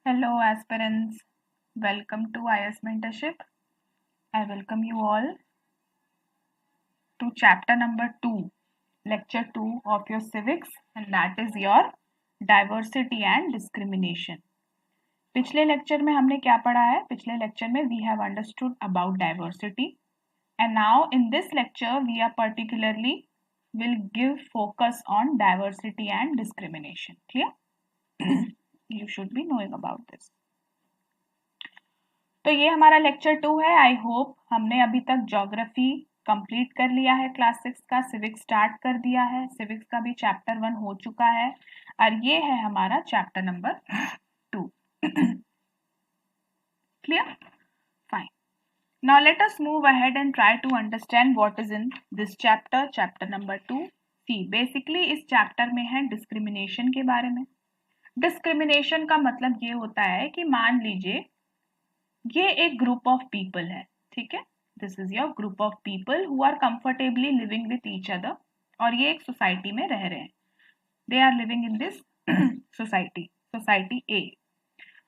Hello, aspirants. Welcome to IS Mentorship. I welcome you all to chapter number 2, lecture 2 of your civics, and that is your diversity and discrimination. पिछले lecture में हमने क्या पढ़ा है? पिछले lecture में we have understood about diversity, and now in this lecture we are particularly will give focus on diversity and discrimination. Clear? You should be knowing about this. तो ये हमारा लेक्चर 2 है. आई होप हमने अभी तक geography complete कर लिया है, क्लास 6 का सिविक्स स्टार्ट कर दिया है, सिविक्स का भी चैप्टर 1 हो चुका है और ये है हमारा chapter number 2. Clear? Fine. Now let us move ahead and try to understand what is in this chapter, chapter number 2. See basically इस चैप्टर में है डिस्क्रिमिनेशन के बारे में. डिस्क्रिमिनेशन का मतलब ये होता है कि मान लीजिए ये एक ग्रुप ऑफ पीपल है, ठीक है. This is your group of people who are comfortably living with each other और ये एक सोसाइटी में रह रहे हैं. They are living in this society ए.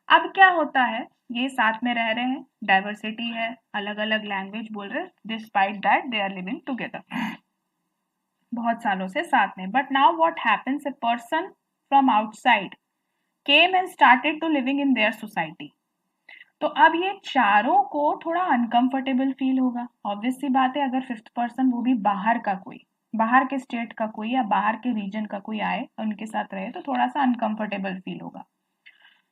अब क्या होता है, ये साथ में रह रहे हैं, डाइवर्सिटी है, अलग अलग लैंग्वेज बोल रहे हैं, despite that they are living together बहुत सालों से साथ में. But now what happens, a person from outside came and started to living in their society. तो अब ये चारों को थोड़ा अनकंफर्टेबल फील होगा. ऑब्वियस सी बात है, अगर फिफ्थ पर्सन वो भी बाहर का कोई, बाहर के स्टेट का कोई या बाहर के रीजन का कोई आए और उनके साथ रहे तो थोड़ा सा अनकंफर्टेबल फील होगा.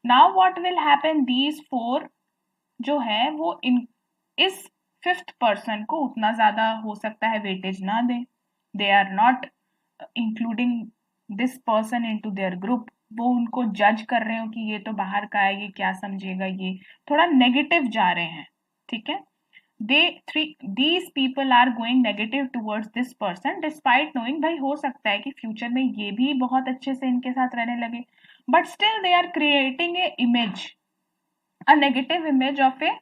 Now what will happen, these 4 जो है वो इस फिफ्थ पर्सन को उतना ज्यादा हो सकता है वेटेज ना दे. They are not including this person into their group. वो उनको जज कर रहे हो कि ये तो बाहर का है, ये क्या समझेगा, ये थोड़ा नेगेटिव जा रहे हैं, ठीक है. these people are going negative towards this person despite knowing भाई हो सकता है कि फ्यूचर में ये भी बहुत अच्छे से इनके साथ रहने लगे, but still they are creating a image, a negative image of a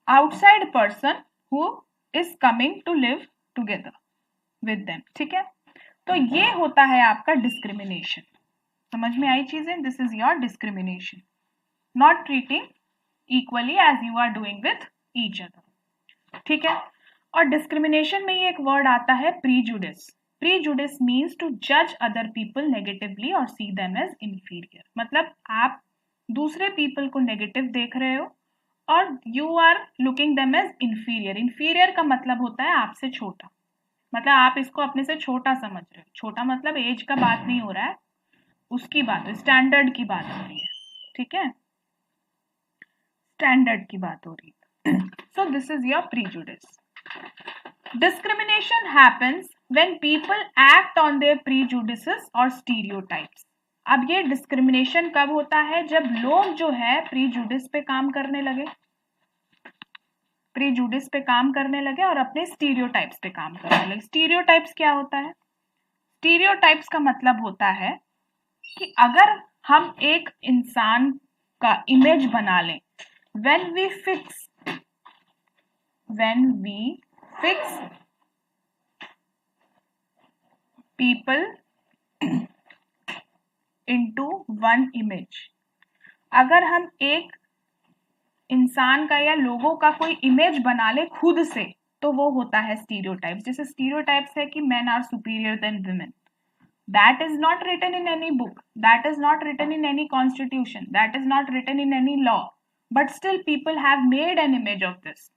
outside person who is coming to live together with them, ठीक है. तो ये होता है आपका डिस्क्रिमिनेशन. समझ में आई चीजें? This is your discrimination, not treating equally as you are doing with each other, ठीक है. और डिस्क्रिमिनेशन में ये एक वर्ड आता है प्रीजुडिस. प्रीजुडिस मीन्स टू जज अदर पीपल नेगेटिवली और सी देम एज इंफीरियर. मतलब आप दूसरे पीपल को नेगेटिव देख रहे हो और you are looking them as inferior. Inferior का मतलब होता है आपसे छोटा, मतलब आप इसको अपने से छोटा समझ रहे हो. छोटा मतलब एज का बात नहीं हो रहा है, उसकी बात, स्टैंडर्ड की बात हो रही है, ठीक है. स्टैंडर्ड की बात हो रही है. So this is your prejudice. Discrimination happens when people act on their prejudices और स्टीरियोटाइप्स. अब ये डिस्क्रिमिनेशन कब होता है, जब लोग जो है प्रीजुडिस पे काम करने लगे, प्रीजुडिस पे काम करने लगे और अपने स्टीरियोटाइप्स पे काम करने लगे. स्टीरियोटाइप्स क्या होता है? स्टीरियोटाइप्स का मतलब होता है कि अगर हम एक इंसान का इमेज बना लें, when we fix people into one image, अगर हम एक इंसान का या लोगों का कोई इमेज बना ले खुद से, तो वो होता है स्टीरियोटाइप्स. जैसे स्टीरियोटाइप्स है कि men are superior than women. That is not written in any book, that is not written in any constitution, that is not written in any law, but still people have made an image of this.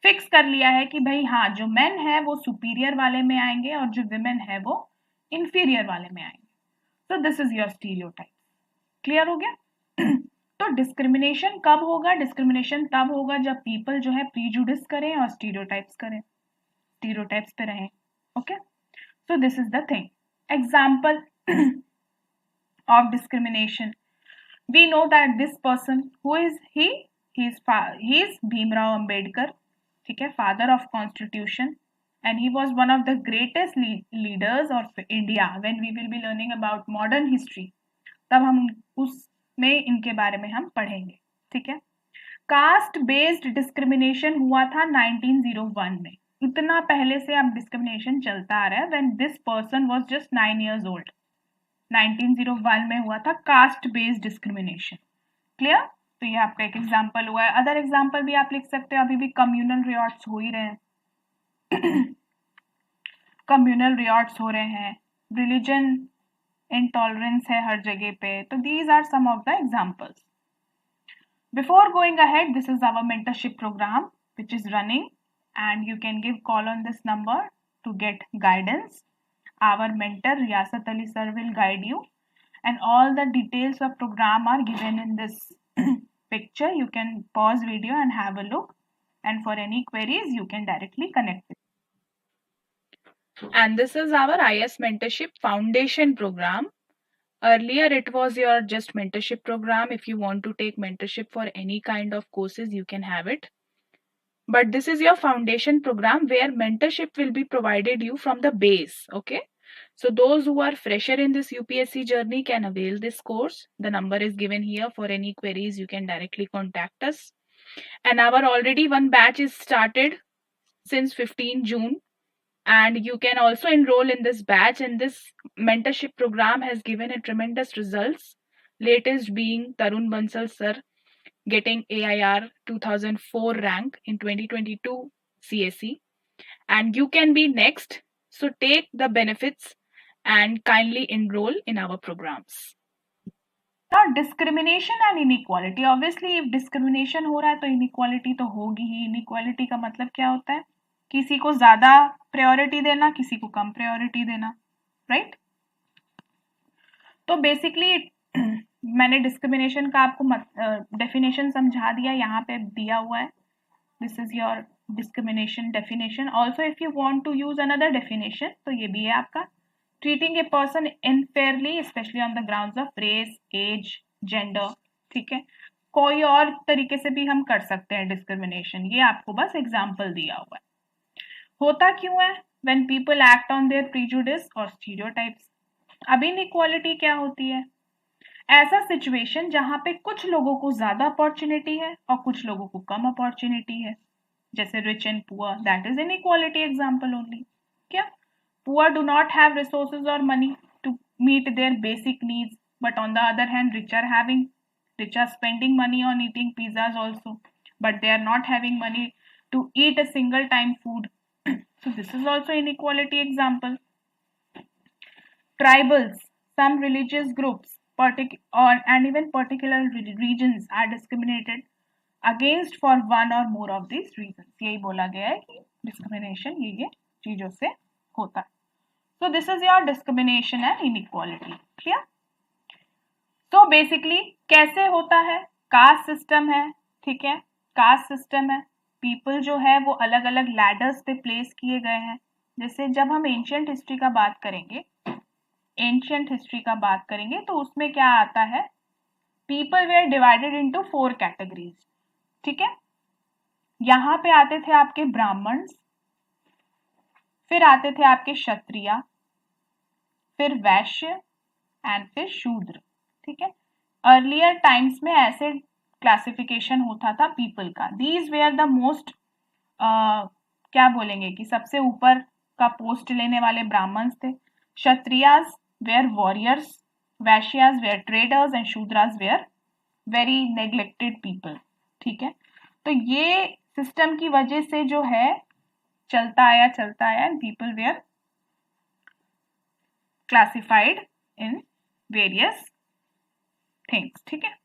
Fix कर लिया है कि भाई हाँ, जो main है वो superior वाले में आएंगे और जो विमेन है वो इंफीरियर वाले में आएंगे. सो this is your stereotype. Clear हो गया? तो डिस्क्रिमिनेशन कब होगा? डिस्क्रिमिनेशन तब होगा जब पीपल जो है प्रीजुडिस करें और स्टीरियोटाइप्स करें, स्टीरियोटाइप्स पे रहें. Okay, so this is the thing. Example of discrimination. We know that this person, who is he? He is Bhimrao Ambedkar, ठीक है, father of constitution, and he was one of the greatest leaders of India. When we will be learning about modern history, तब हम उसमें इनके बारे में हम पढ़ेंगे, ठीक है. कास्ट बेस्ड डिस्क्रिमिनेशन हुआ था 1901 में. इतना पहले से अब डिस्क्रिमिनेशन चलता आ रहा है. When this person was just 9 years old, 1901 में हुआ था कास्ट बेस्ड डिस्क्रिमिनेशन। क्लियर? तो ये आपका एक एग्जांपल हुआ है। अदर एग्जांपल भी आप लिख सकते हो, अभी भी कम्युनल रियॉट्स हो ही रहे हैं कम्युनल रियॉट्स हो रहे हैं, रिलीजन इंटॉलरेंस है हर जगह पे। तो these are some of the examples. Before going ahead, this is our mentorship program which is running, and you can give call on this number to get guidance. Our mentor Riyasat Ali sir will guide you, and all the details of program are given in this picture. You can pause video and have a look, and for any queries you can directly connect with. And this is our IS Mentorship Foundation program. Earlier it was your just mentorship program. If you want to take mentorship for any kind of courses, you can have it. But this is your foundation program where mentorship will be provided you from the base. Okay. So those who are fresher in this UPSC journey can avail this course. The number is given here. For any queries, you can directly contact us. And our already one batch is started since 15 June. And you can also enroll in this batch, and this mentorship program has given a tremendous results. Latest being Tarun Bansal sir getting AIR 2004 rank in 2022 CSE, and you can be next. So take the benefits and kindly enroll in our programs. Now discrimination and inequality. Obviously if discrimination हो रहा है तो inequality तो होगी ही। inequality का मतलब क्या होता है? किसी को ज्यादा प्रायोरिटी देना, किसी को कम प्रायोरिटी देना, राइट? तो बेसिकली मैंने डिस्क्रिमिनेशन का आपको डेफिनेशन समझा दिया, यहाँ पे दिया हुआ है। This is your discrimination definition. Also if you want to use another definition तो ये भी है आपका, treating a person unfairly specially on the grounds of race, age, gender. ठीक है, कोई और तरीके से भी हम कर सकते हैं डिस्क्रिमिनेशन, ये आपको बस एग्जाम्पल दिया हुआ है। होता क्यों है? When people act on there prejudice और स्टीरियोटाइप्स। अब इनइक्वालिटी क्या होती है? ऐसा सिचुएशन जहां पे कुछ लोगों को ज्यादा अपॉर्चुनिटी है और कुछ लोगों को कम अपॉर्चुनिटी है, जैसे rich and poor, that is inequality example only. क्या? Poor do not have resources और money to meet their basic needs, but on the other hand rich are spending money on eating pizzas also, but they are not having money to eat a single time food. So this is also inequality example. Tribals, some religious groups and even particular regions are discriminated against for one or more of these reasons. यही बोला गया है कि discrimination ये चीजों से होता है। So this is your discrimination and inequality. Clear? So basically कैसे होता है? कास्ट सिस्टम है, ठीक है, कास्ट सिस्टम है। पीपल जो है वो अलग अलग लैडर्स पे प्लेस किए गए हैं। जैसे जब हम एंशियंट हिस्ट्री का बात करेंगे तो उसमें क्या आता है? People were divided into 4 categories. ठीक है, यहां पे आते थे आपके ब्राह्मण्स, फिर आते थे आपके क्षत्रिय, फिर वैश्य एंड फिर शूद्र। ठीक है, अर्लियर टाइम्स में ऐसे क्लासिफिकेशन होता था पीपल का। दीज वेयर द मोस्ट क्या बोलेंगे कि सबसे ऊपर का पोस्ट लेने वाले ब्राह्मण्स थे। Kshatriyas were warriors, Vaishyas were traders and Shudras were very neglected people. ठीक है, तो ये सिस्टम की वजह से जो है चलता आया and people were classified in various things. ठीक है,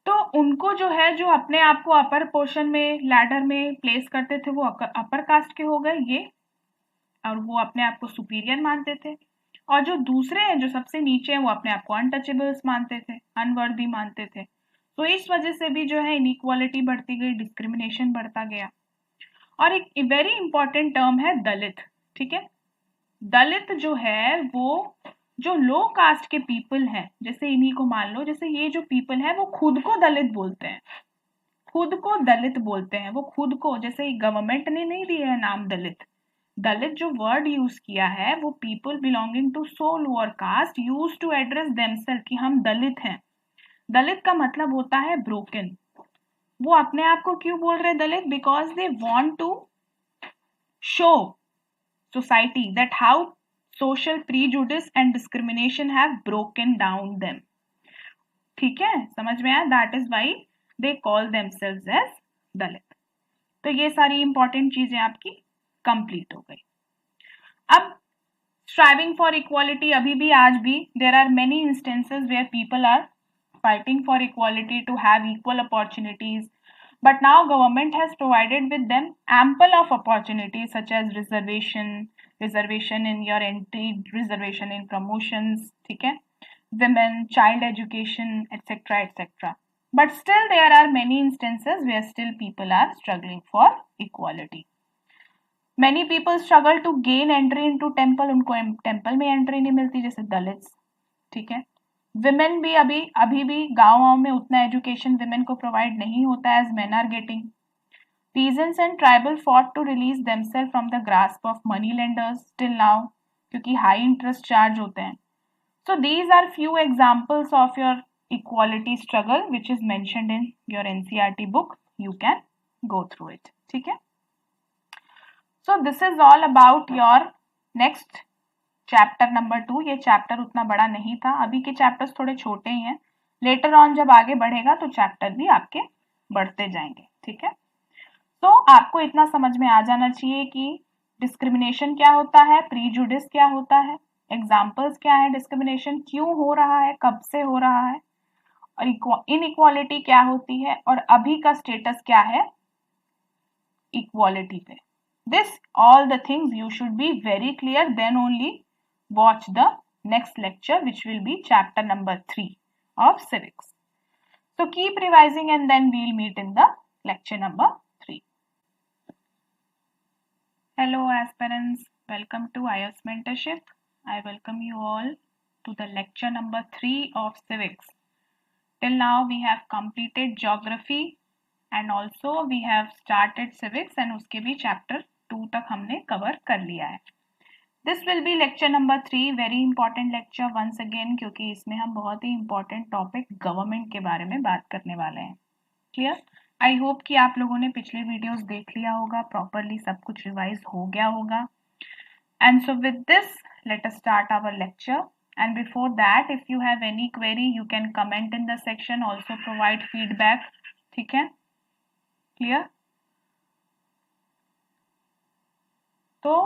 तो उनको जो है जो अपने आप को अपर पोर्शन में लैडर में प्लेस करते थे वो अपर कास्ट के हो गए ये, और वो अपने आप को सुपीरियर मानते थे। और जो दूसरे हैं जो सबसे नीचे हैं वो अपने आप को अनटचेबल्स मानते थे, अनवर्दी मानते थे। तो इस वजह से भी जो है इनइक्वालिटी बढ़ती गई, डिस्क्रिमिनेशन बढ़ता गया। और एक वेरी इंपॉर्टेंट टर्म है दलित। ठीक है, दलित जो है वो जो लो कास्ट के पीपल हैं, जैसे इन्हीं को मान लो, जैसे ये जो पीपल है वो खुद को दलित बोलते हैं, वो खुद को, जैसे गवर्नमेंट ने नहीं दिया है नाम दलित। दलित जो वर्ड यूज किया है वो people belonging to so lower caste use to address themselves कि हम दलित हैं। दलित का मतलब होता है ब्रोकन। वो अपने आप को क्यों बोल रहे Dalit? Because they want to show society that how social prejudice and discrimination have broken down them. ठीक है, समझ में आया? That is why they call themselves as दलित. तो ये सारी इंपॉर्टेंट चीजें आपकी कंप्लीट हो गई. अब striving for equality अभी भी आज भी there are many instances where people are fighting for equality to have equal opportunities, but now government has provided with them ample of opportunities such as reservation in your entry, reservation in promotions, ठीक है, women, child education, etc., etc. But still there are many instances where still people are struggling for equality. Many people struggle to gain entry into temple, उनको temple में entry नहीं मिलती, जैसे Dalits, ठीक है. Women भी अभी भी गाँव में उतना education women को provide नहीं होता as men are getting. Peasants and tribal fought to release themselves from the grasp of money lenders till now, क्योंकि high interest charge होते हैं. So these are few examples of your equality struggle which is mentioned in your NCERT book. You can go through it. ठीक है. So this is all about your next chapter number 2. ये chapter उतना बड़ा नहीं था, अभी के chapters थोड़े छोटे ही हैं. Later on जब आगे बढ़ेगा तो chapter भी आपके बढ़ते जाएंगे. ठीक है. तो आपको इतना समझ में आ जाना चाहिए कि discrimination क्या होता है, prejudice क्या होता है, examples क्या है, discrimination क्यों हो रहा है, कब से हो रहा है, और inequality क्या होती है, और अभी का status क्या है equality पे. This all the things you should be very clear, then only watch the next lecture which will be chapter number 3 of civics. So keep revising and then we'll meet in the lecture number 3. Hello aspirants, welcome to IELTS mentorship. I welcome you all to the lecture number 3 of civics. Till now we have completed geography and also we have started civics and उसके भी chapter 2 तक हमने cover कर लिया है. This will be lecture number 3, very important lecture once again, क्योंकि इसमें हम बहुत ही important topic गवर्नमेंट के बारे में बात करने वाले हैं. क्लियर? आई होप कि आप लोगों ने पिछले वीडियोस देख लिया होगा, प्रॉपरली सब कुछ रिवाइज हो गया होगा. And so with this let us start our lecture. And before that, if you have any query, you can comment in the section, also provide feedback. ठीक है? Clear? तो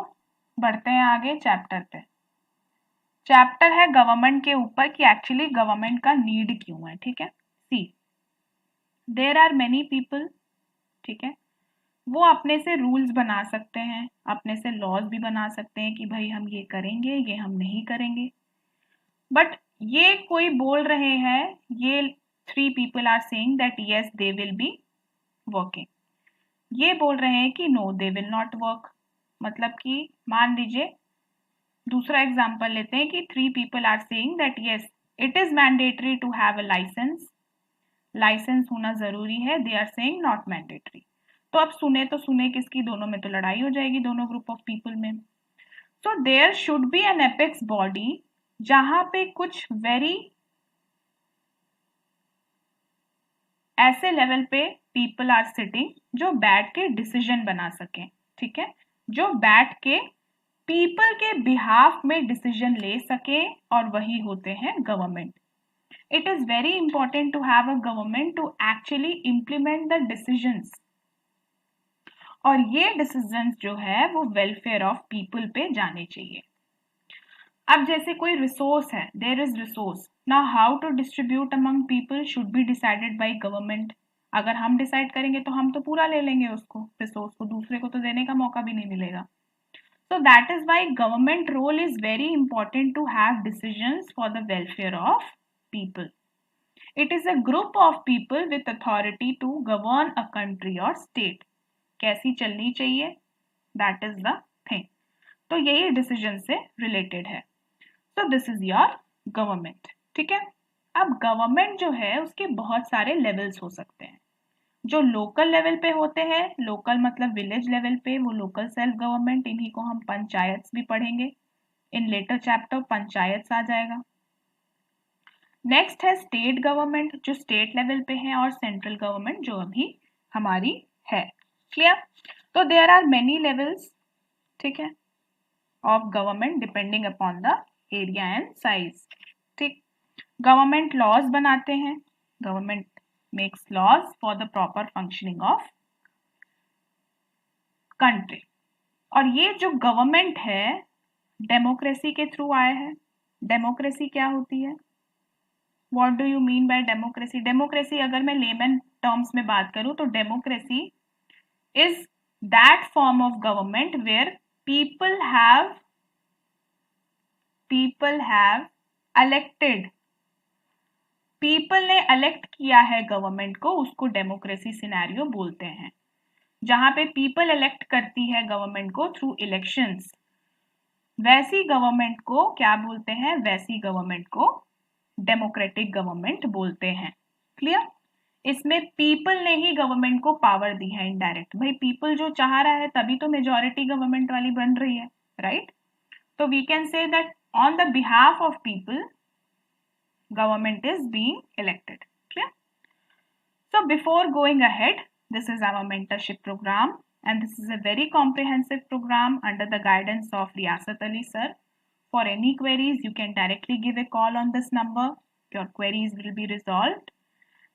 बढ़ते हैं आगे चैप्टर पे. चैप्टर है गवर्नमेंट के ऊपर कि एक्चुअली गवर्नमेंट का नीड क्यों है. ठीक है. सी देयर आर मेनी पीपल, ठीक है, वो अपने से रूल्स बना सकते हैं, अपने से लॉज भी बना सकते हैं कि भाई हम ये करेंगे, ये हम नहीं करेंगे. बट ये कोई बोल रहे हैं, ये 3 people are saying that yes they will be working. ये बोल रहे हैं कि no they will not work. मतलब कि मान लीजिए दूसरा एग्जांपल लेते हैं कि 3 people are saying that yes it is mandatory to have a licence. Licence होना जरूरी है. They are saying not mandatory. तो अब सुने तो सुने किसकी, दोनों में तो लड़ाई हो जाएगी, दोनों ग्रुप ऑफ पीपल में. So there should be an apex body जहां पे कुछ वेरी ऐसे लेवल पे पीपल आर सिटिंग जो बैठ के डिसीजन बना सकें. ठीक है. जो बैठ के पीपल के बिहाफ में डिसीजन ले सके, और वही होते हैं government. It is very important to have a government to actually implement the decisions, और ये डिसीजंस जो है वो वेलफेयर ऑफ पीपल पे जाने चाहिए. अब जैसे कोई रिसोर्स है, there is resource, now how to distribute among people should be decided by government. अगर हम डिसाइड करेंगे तो हम तो पूरा ले लेंगे उसको, रिसोर्स को, दूसरे को तो देने का मौका भी नहीं मिलेगा. So that is why government role is very important to have decisions for the welfare of people. It is a group of people with authority to govern a country or state. कैसी चलनी चाहिए, that is the thing. तो यही decision से related है. So this is your government. ठीक है. अब government जो है उसके बहुत सारे levels हो सकते हैं. जो लोकल लेवल पे होते हैं, लोकल मतलब विलेज लेवल पे, वो लोकल सेल्फ गवर्नमेंट, इन्हीं को हम पंचायत भी पढ़ेंगे. इन लेटर चैप्टर पंचायत आ जाएगा. नेक्स्ट है स्टेट गवर्नमेंट जो स्टेट लेवल पे है, और सेंट्रल गवर्नमेंट जो अभी हमारी है. क्लियर? तो देयर आर मेनी लेवल्स. ठीक है. Of government depending upon the area and size. ठीक, गवर्नमेंट लॉज बनाते हैं, government makes laws for the proper functioning of country. और ये जो गवर्नमेंट है डेमोक्रेसी के थ्रू आया है। डेमोक्रेसी क्या होती है? What do you mean by democracy? Democracy अगर मैं लेमन टर्म्स में बात करूं तो democracy is that form of government where people have elected, people ने इलेक्ट किया है गवर्नमेंट को, उसको डेमोक्रेसी सिनेरियो बोलते हैं। जहां पे पीपल इलेक्ट करती है गवर्नमेंट को थ्रू इलेक्शंस, वैसी गवर्नमेंट को क्या बोलते हैं? वैसी गवर्नमेंट को डेमोक्रेटिक गवर्नमेंट बोलते हैं। क्लियर? इसमें पीपल ने ही गवर्नमेंट को पावर दी है इनडायरेक्ट। भाई पीपल जो चाह रहा है तभी तो मेजॉरिटी गवर्नमेंट वाली बन रही है, राइट? तो we can say that on the behalf of people government is being elected. Clear? So before going ahead, this is our mentorship program and this is a very comprehensive program under the guidance of Riyasat Ali sir. For any queries, you can directly give a call on this number. Your queries will be resolved.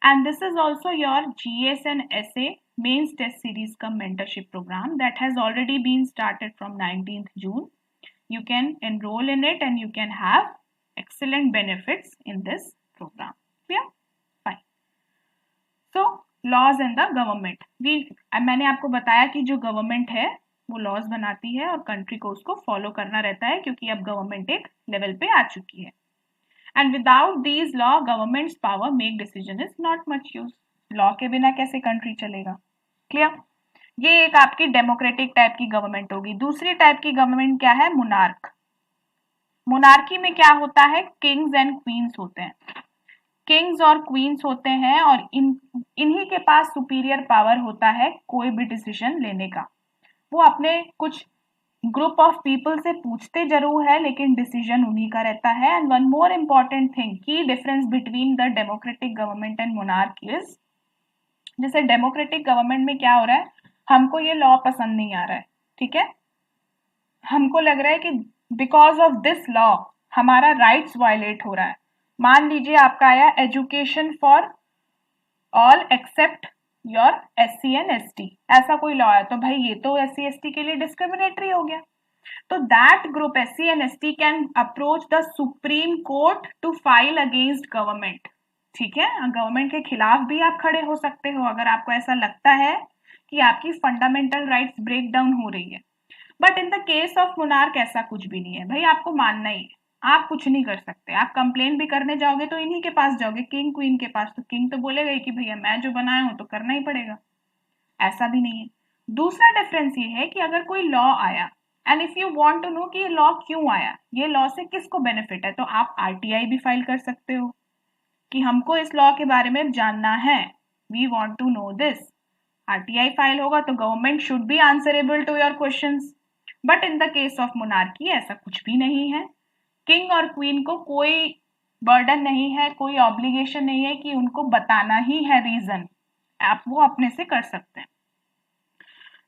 And this is also your GS and SA mains test series cum mentorship program that has already been started from 19th June. You can enroll in it and you can have excellent benefits in this program. Clear? Fine. So laws and the government. मैंने आपको बताया कि जो government है वो laws बनाती है और कंट्री को उसको फॉलो करना रहता है क्योंकि अब गवर्नमेंट एक लेवल पे आ चुकी है। And without these law governments power make decision is not much use. Law के बिना कैसे कंट्री चलेगा? क्लियर? ये एक आपकी डेमोक्रेटिक टाइप की गवर्नमेंट होगी। दूसरी टाइप की गवर्नमेंट क्या है? मोनार्क। मोनार्की में क्या होता है? किंग्स एंड क्वींस होते हैं। किंग्स और क्वींस होते हैं और इन्हीं के पास सुपीरियर पावर होता है कोई भी डिसीजन लेने का। वो अपने कुछ ग्रुप ऑफ पीपल से पूछते जरूर है लेकिन डिसीजन उन्हीं का रहता है। And one more important thing, की difference between the democratic government and monarchy is, जैसे डेमोक्रेटिक गवर्नमेंट में क्या हो रहा है, हमको ये लॉ पसंद नहीं आ रहा है, ठीक है, हमको लग रहा है कि बिकॉज ऑफ दिस लॉ हमारा राइट्स वायलेट हो रहा है। मान लीजिए आपका आया education for all except your SC and ST, ऐसा कोई लॉ है तो भाई ये तो SC ST के लिए डिस्क्रिमिनेटरी हो गया। तो that group SC and ST can approach the supreme court to file against government. ठीक है, गवर्नमेंट के खिलाफ भी आप खड़े हो सकते हो अगर आपको ऐसा लगता है कि आपकी फंडामेंटल राइट्स ब्रेक डाउन हो रही है। But in the case of monarch ऐसा कुछ भी नहीं है भाई, आपको मानना ही है, आप कुछ नहीं कर सकते। आप कंप्लेन भी करने जाओगे तो इन्हीं के पास जाओगे, किंग क्वीन के पास, तो किंग तो बोलेगा ही कि भैया मैं जो बनाया हूं तो करना ही पड़ेगा। ऐसा भी नहीं है। दूसरा डिफरेंस ये है कि अगर कोई लॉ आया and if you want to know कि ये लॉ क्यों आया, ये लॉ से किसको बेनिफिट है, तो आप RTI भी फाइल कर सकते हो कि हमको इस लॉ के बारे में जानना है, we want to know this. RTI file होगा तो government should be answerable to your questions. But in the case of monarchy ऐसा कुछ भी नहीं है। किंग और क्वीन को कोई बर्डन नहीं है, कोई ऑब्लिगेशन नहीं है कि उनको बताना ही है रीजन, आप वो अपने से कर सकते हैं।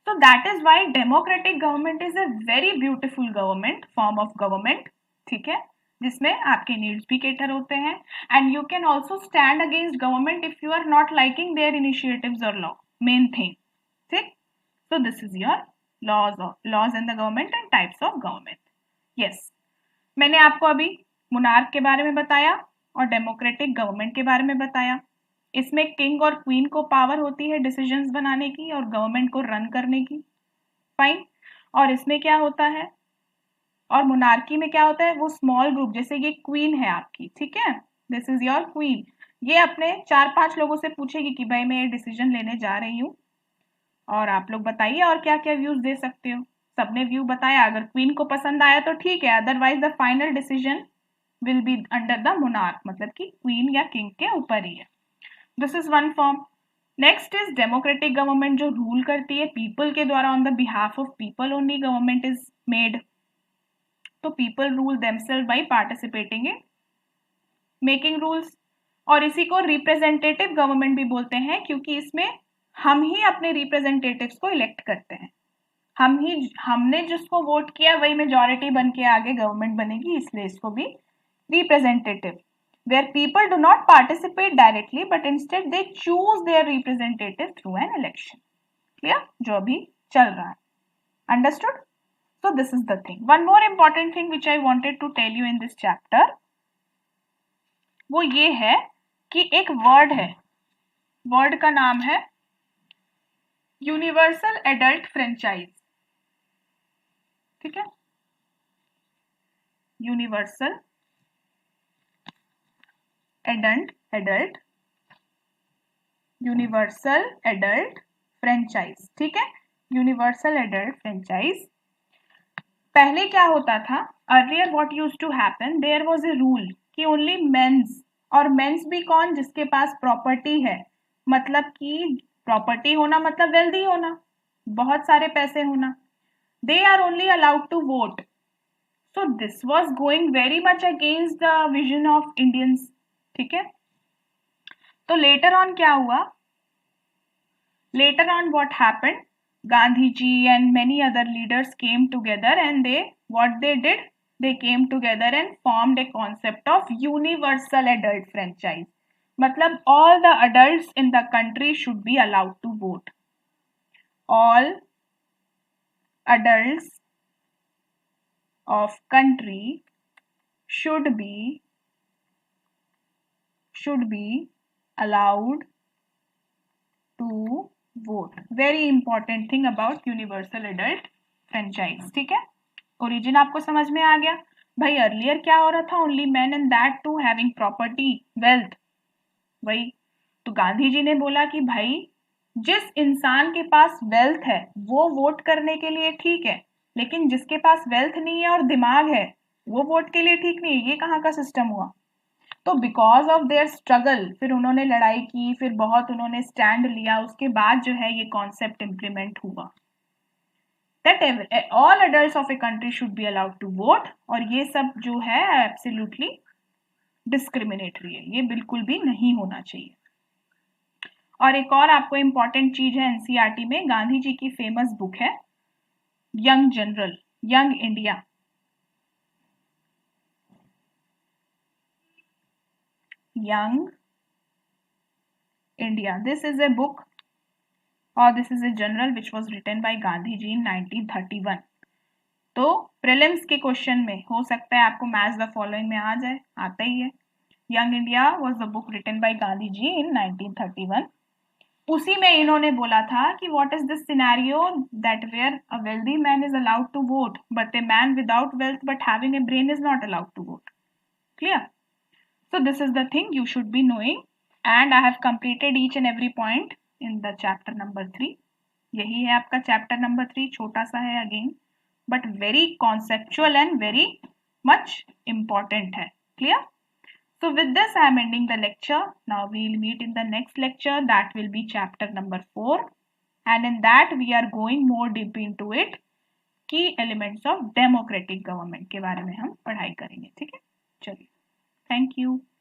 So that is why democratic government is a very beautiful government, form of government, ठीक है, जिसमें आपके नीड्स भी केटर होते हैं and you can also stand against government if you are not liking their initiatives और लॉ, मेन थिंग। ठीक, so this is your laws in the government and types of government. Yes, मैंने आपको अभी monarch के बारे में बताया और डेमोक्रेटिक गवर्नमेंट के बारे में बताया। इसमें किंग और क्वीन को पावर होती है डिसीजंस बनाने की और गवर्नमेंट को रन करने की। फाइन। और इसमें क्या होता है, और मोनार्की में क्या होता है, वो स्मॉल ग्रुप, जैसे ये क्वीन है आपकी, ठीक है, दिस इज योर क्वीन, ये अपने 4-5 लोगों से पूछेगी कि भाई मैं ये डिसीजन लेने जा रही हूँ और आप लोग बताइए और क्या क्या व्यूज दे सकते हो। सबने व्यू बताया, अगर क्वीन को पसंद आया तो ठीक है, otherwise the final decision will be under the monarch, मतलब कि क्वीन या किंग के ऊपर ही है। This is one form. Next is democratic government, जो रूल करती है पीपल के द्वारा, on the behalf of people only government is made. तो people rule themselves by participating in making rules, और इसी को रिप्रेजेंटेटिव गवर्नमेंट भी बोलते हैं क्योंकि इसमें हम ही अपने रिप्रेजेंटेटिव्स को इलेक्ट करते हैं। हमने जिसको वोट किया वही मेजॉरिटी बन के आगे गवर्नमेंट बनेगी, इसलिए इसको भी representative, where people do not participate directly but instead they choose their representative through an election. Clear? जो अभी चल रहा है. Understood? So this is the thing. One more important thing which I wanted to tell you in this chapter, वो ये है कि एक वर्ड है, वर्ड का नाम है यूनिवर्सल एडल्ट फ्रेंचाइज. ठीक है, universal adult universal adult franchise. ठीक है, यूनिवर्सल एडल्ट फ्रेंचाइज. पहले क्या होता था, earlier what used to happen, there was a rule कि ओनली मेंस, और मेंस भी कौन, जिसके पास प्रॉपर्टी है, मतलब कि प्रॉपर्टी होना मतलब वेल्दी होना, बहुत सारे पैसे होना, they are only allowed to vote. So this was going very much against the vision of Indians. ठीक है, तो later on क्या हुआ, later on what happened, Gandhi ji and many other leaders came together and what they did, they came together and formed a concept of universal adult franchise. मतलब all the adults in the country should be allowed to vote. All adults of country should be allowed to vote. Very important thing about universal adult franchise. ठीक है, origin आपको समझ में आ गया भाई. Earlier क्या हो रहा था, only man and that too having property wealth. वही तो गांधी जी ने बोला कि भाई जिस इंसान के पास वेल्थ है वो वोट करने के लिए ठीक है, लेकिन जिसके पास वेल्थ नहीं है और दिमाग है वो वोट के लिए ठीक नहीं है. ये कहाँ का सिस्टम हुआ. तो बिकॉज ऑफ देयर स्ट्रगल फिर उन्होंने लड़ाई की, फिर बहुत उन्होंने स्टैंड लिया, उसके बाद जो है ये कॉन्सेप्ट इंप्लीमेंट हुआ that all adults of a country should be allowed to vote. और ये सब जो है absolutely discriminatory है, ये बिल्कुल भी नहीं होना चाहिए. और एक और आपको इंपॉर्टेंट चीज है, एनसीईआरटी में गांधी जी की फेमस बुक है young general, young India. Young India. This is a book or this is a journal which was written by Gandhi ji in 1931. तो प्रीलिम्स के क्वेश्चन में हो सकता है आपको मैच द फॉलोइंग में आ जाए, आता ही है. Young India was the book written by Gandhi ji in 1931. उसी में इन्होंने बोला था कि what is this scenario that where a wealthy man is allowed to vote but a man without wealth but having a brain is not allowed to vote. Clear? So this is the thing you should be knowing and I have completed each and every point in the chapter number 3. यही है आपका chapter number 3, छोटा सा है again but very conceptual and very much important है. Clear? So with this I am ending the lecture. Now we will meet in the next lecture, that will be chapter number 4 and in that we are going more deep into it. Key elements of democratic government के बारे में हम पढ़ाई करेंगे. ठीक है, चलिए, thank you.